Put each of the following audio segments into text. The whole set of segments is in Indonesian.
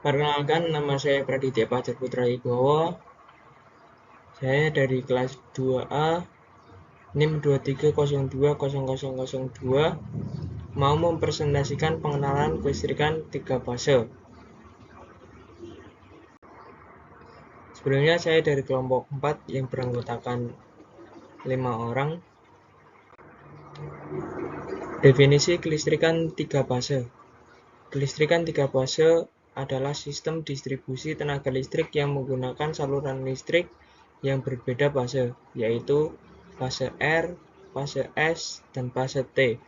Perkenalkan, nama saya Praditya Fajar Putra Wibowo. Saya dari kelas 2A, NIM 23020002, mau mempresentasikan pengenalan kelistrikan 3 fase. Sebelumnya saya dari kelompok 4 yang beranggotakan 5 orang. Definisi kelistrikan 3 fase. Kelistrikan 3 fase adalah sistem distribusi tenaga listrik yang menggunakan saluran listrik yang berbeda fase, yaitu fase R, fase S, dan fase T.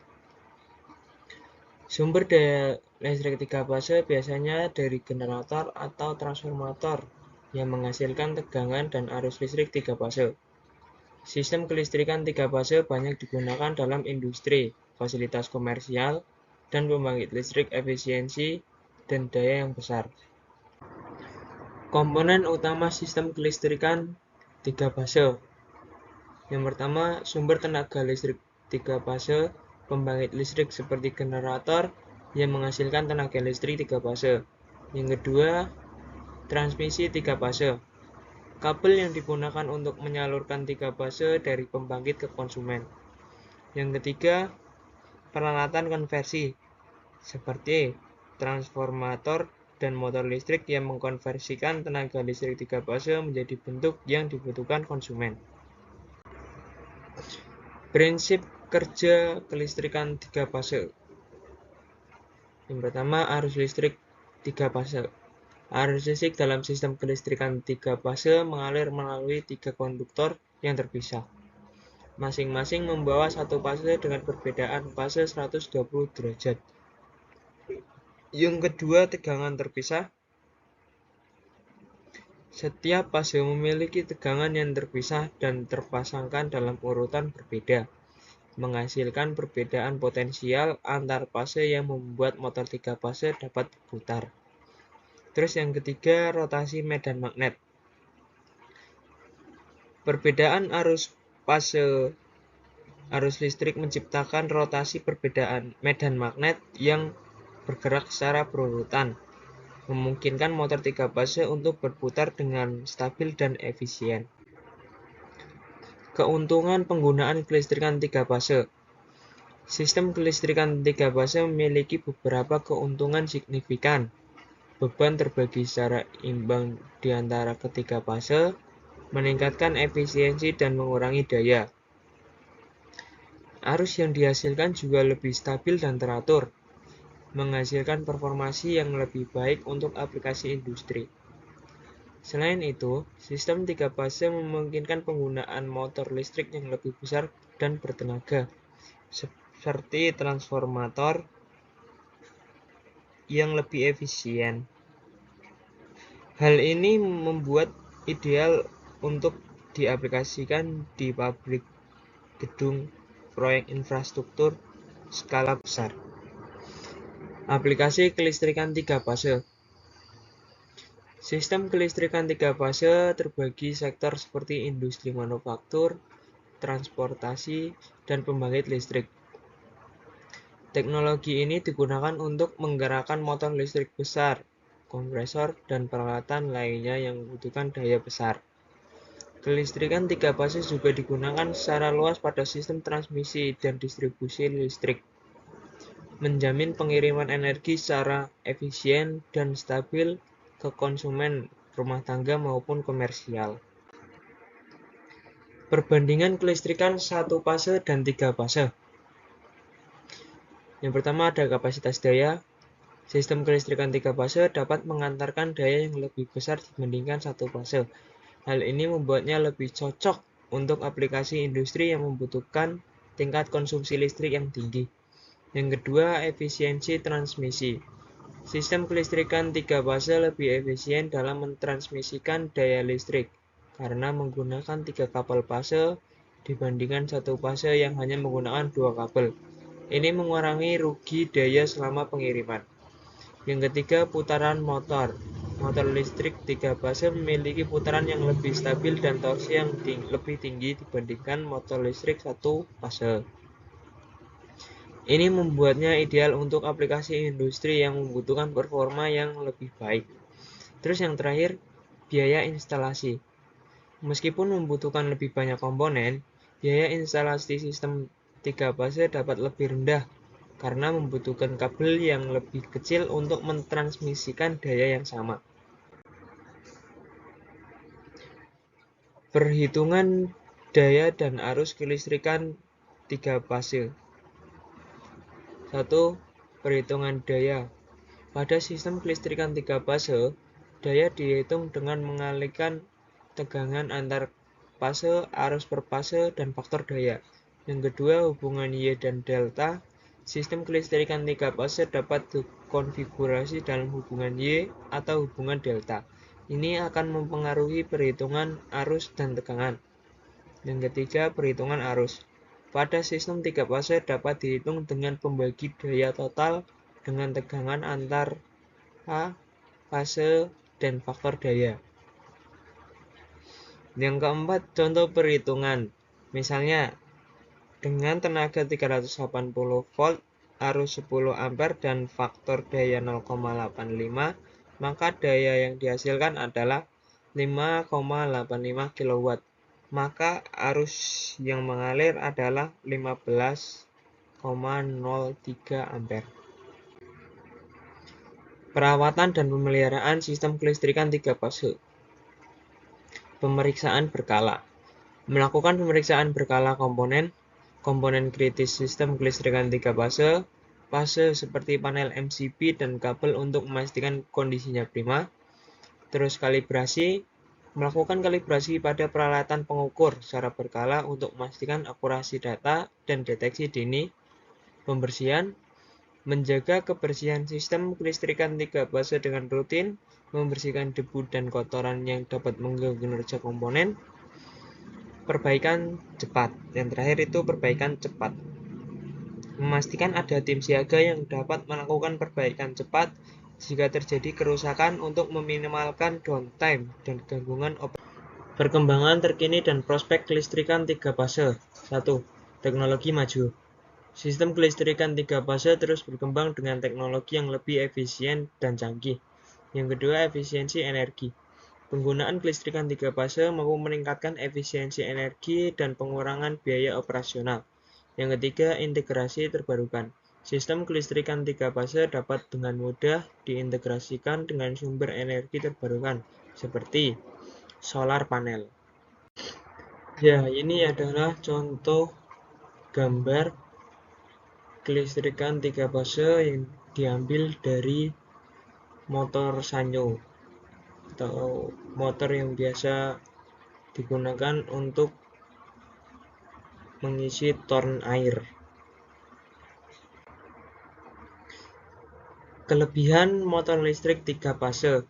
Sumber daya listrik 3 fase biasanya dari generator atau transformator yang menghasilkan tegangan dan arus listrik 3 fase. Sistem kelistrikan 3 fase banyak digunakan dalam industri, fasilitas komersial, dan pembangkit listrik efisiensi dan daya yang besar. Komponen utama sistem kelistrikan 3 fase. Yang pertama, sumber tenaga listrik 3 fase, pembangkit listrik seperti generator yang menghasilkan tenaga listrik 3 fase. Yang kedua, transmisi 3 fase. Kabel yang digunakan untuk menyalurkan 3 fase dari pembangkit ke konsumen. Yang ketiga, peralatan konversi seperti transformator dan motor listrik yang mengkonversikan tenaga listrik 3 fase menjadi bentuk yang dibutuhkan konsumen. Prinsip kerja kelistrikan 3 fase. Yang pertama, arus listrik 3 fase. Arus listrik dalam sistem kelistrikan 3 fase mengalir melalui 3 konduktor yang terpisah. Masing-masing membawa satu fase dengan perbedaan fase 120 derajat. Yang kedua, tegangan terpisah. Setiap fase memiliki tegangan yang terpisah dan terpasangkan dalam urutan berbeda, menghasilkan perbedaan potensial antar fase yang membuat motor 3 fase dapat berputar. Terus yang ketiga, rotasi medan magnet. Perbedaan arus fase arus listrik menciptakan rotasi perbedaan medan magnet yang bergerak secara berurutan, memungkinkan motor 3 fase untuk berputar dengan stabil dan efisien. Keuntungan penggunaan kelistrikan 3 fase. Sistem kelistrikan 3 fase memiliki beberapa keuntungan signifikan. Beban terbagi secara imbang di antara ketiga fase, meningkatkan efisiensi dan mengurangi daya. Arus yang dihasilkan juga lebih stabil dan teratur, menghasilkan performasi yang lebih baik untuk aplikasi industri. Selain itu, sistem 3 fase memungkinkan penggunaan motor listrik yang lebih besar dan bertenaga, seperti transformator yang lebih efisien. Hal ini membuat ideal untuk diaplikasikan di pabrik, gedung, proyek infrastruktur skala besar. Aplikasi kelistrikan 3 fase. Sistem kelistrikan 3 fase terbagi sektor seperti industri manufaktur, transportasi, dan pembangkit listrik. Teknologi ini digunakan untuk menggerakkan motor listrik besar, kompresor, dan peralatan lainnya yang membutuhkan daya besar. Kelistrikan 3 fase juga digunakan secara luas pada sistem transmisi dan distribusi listrik, menjamin pengiriman energi secara efisien dan stabil ke konsumen rumah tangga maupun komersial. Perbandingan kelistrikan 1 fase dan 3 fase. Yang pertama ada kapasitas daya. Sistem kelistrikan 3 fase dapat mengantarkan daya yang lebih besar dibandingkan 1 fase. Hal ini membuatnya lebih cocok untuk aplikasi industri yang membutuhkan tingkat konsumsi listrik yang tinggi. Yang kedua, efisiensi transmisi. Sistem kelistrikan 3 fase lebih efisien dalam mentransmisikan daya listrik karena menggunakan 3 kabel fase dibandingkan 1 fase yang hanya menggunakan 2 kabel. Ini mengurangi rugi daya selama pengiriman. Yang ketiga, putaran motor. Motor listrik 3 fase memiliki putaran yang lebih stabil dan torsi yang lebih tinggi dibandingkan motor listrik 1 fase. Ini membuatnya ideal untuk aplikasi industri yang membutuhkan performa yang lebih baik. Terus yang terakhir, biaya instalasi. Meskipun membutuhkan lebih banyak komponen, biaya instalasi sistem 3 fase dapat lebih rendah karena membutuhkan kabel yang lebih kecil untuk mentransmisikan daya yang sama. Perhitungan daya dan arus kelistrikan 3 fase. 1. Perhitungan daya. Pada sistem kelistrikan 3 fase, daya dihitung dengan mengalihkan tegangan antar fase, arus per fase, dan faktor daya. Yang kedua, hubungan Y dan delta. Sistem kelistrikan 3 fase dapat dikonfigurasi dalam hubungan Y atau hubungan delta. Ini akan mempengaruhi perhitungan arus dan tegangan. Yang ketiga, perhitungan arus. Pada sistem 3 fase dapat dihitung dengan pembagi daya total dengan tegangan antar fase dan faktor daya. Yang keempat, contoh perhitungan. Misalnya, dengan tenaga 380 volt, arus 10 ampere dan faktor daya 0,85, maka daya yang dihasilkan adalah 5,85 kW. Maka arus yang mengalir adalah 15,03 ampere. Perawatan dan pemeliharaan sistem kelistrikan 3 fase. Pemeriksaan berkala. Melakukan pemeriksaan berkala komponen kritis sistem kelistrikan 3 fase, fase seperti panel MCB dan kabel untuk memastikan kondisinya prima. Terus kalibrasi. Melakukan kalibrasi pada peralatan pengukur secara berkala untuk memastikan akurasi data dan deteksi dini. Pembersihan. Menjaga kebersihan sistem kelistrikan 3 fase dengan rutin, membersihkan debu dan kotoran yang dapat mengganggu kinerja komponen. Perbaikan cepat. Yang terakhir itu perbaikan cepat. Memastikan ada tim siaga yang dapat melakukan perbaikan cepat jika terjadi kerusakan untuk meminimalkan downtime dan gangguan operasi. Perkembangan terkini dan prospek kelistrikan 3 fase. 1. Teknologi maju. Sistem kelistrikan 3 fase terus berkembang dengan teknologi yang lebih efisien dan canggih. Yang kedua, efisiensi energi. Penggunaan kelistrikan 3 fase mampu meningkatkan efisiensi energi dan pengurangan biaya operasional. Yang ketiga, integrasi terbarukan. Sistem kelistrikan 3 fase dapat dengan mudah diintegrasikan dengan sumber energi terbarukan, seperti solar panel. Ya, ini adalah contoh gambar kelistrikan 3 fase yang diambil dari motor Sanyo atau motor yang biasa digunakan untuk mengisi torn air. Kelebihan motor listrik 3 fase.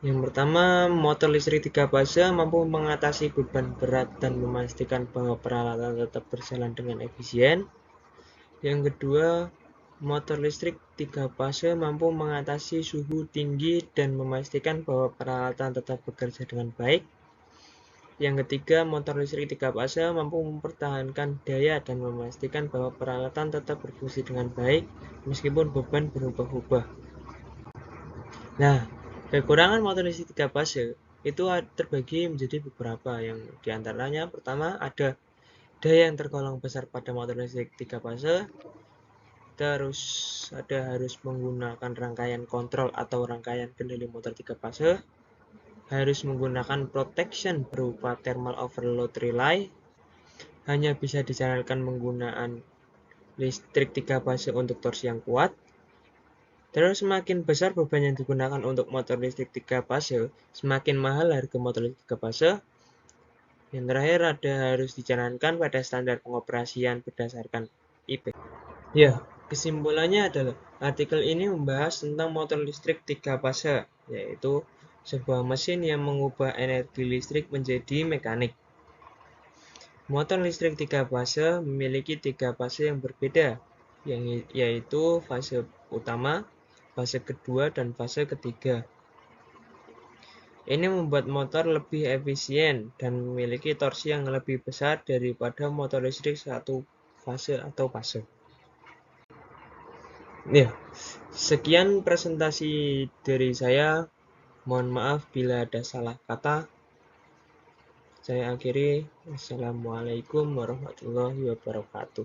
Yang pertama, motor listrik 3 fase mampu mengatasi beban berat dan memastikan bahwa peralatan tetap berjalan dengan efisien. Yang kedua, motor listrik 3 fase mampu mengatasi suhu tinggi dan memastikan bahwa peralatan tetap bekerja dengan baik. Yang ketiga, motor listrik 3 fase mampu mempertahankan daya dan memastikan bahwa peralatan tetap berfungsi dengan baik meskipun beban berubah-ubah. Nah, kekurangan motor listrik 3 fase itu terbagi menjadi beberapa, yang diantaranya pertama ada daya yang tergolong besar pada motor listrik 3 fase, terus harus menggunakan rangkaian kontrol atau rangkaian kendali motor 3 fase, harus menggunakan protection berupa thermal overload relay, hanya bisa dijalankan menggunakan listrik 3 fase untuk torsi yang kuat. Terus semakin besar beban yang digunakan untuk motor listrik 3 fase, semakin mahal harga motor listrik 3 fase. Yang terakhir harus dijalankan pada standar pengoperasian berdasarkan IP. Ya, kesimpulannya adalah artikel ini membahas tentang motor listrik 3 fase, yaitu sebuah mesin yang mengubah energi listrik menjadi mekanik. Motor listrik 3 fase memiliki 3 fase yang berbeda, yaitu fase utama, fase kedua, dan fase ketiga. Ini membuat motor lebih efisien dan memiliki torsi yang lebih besar daripada motor listrik satu fase atau fase. Ya, Sekian presentasi dari saya. Mohon maaf bila ada salah kata. Saya akhiri. Wassalamualaikum warahmatullahi wabarakatuh.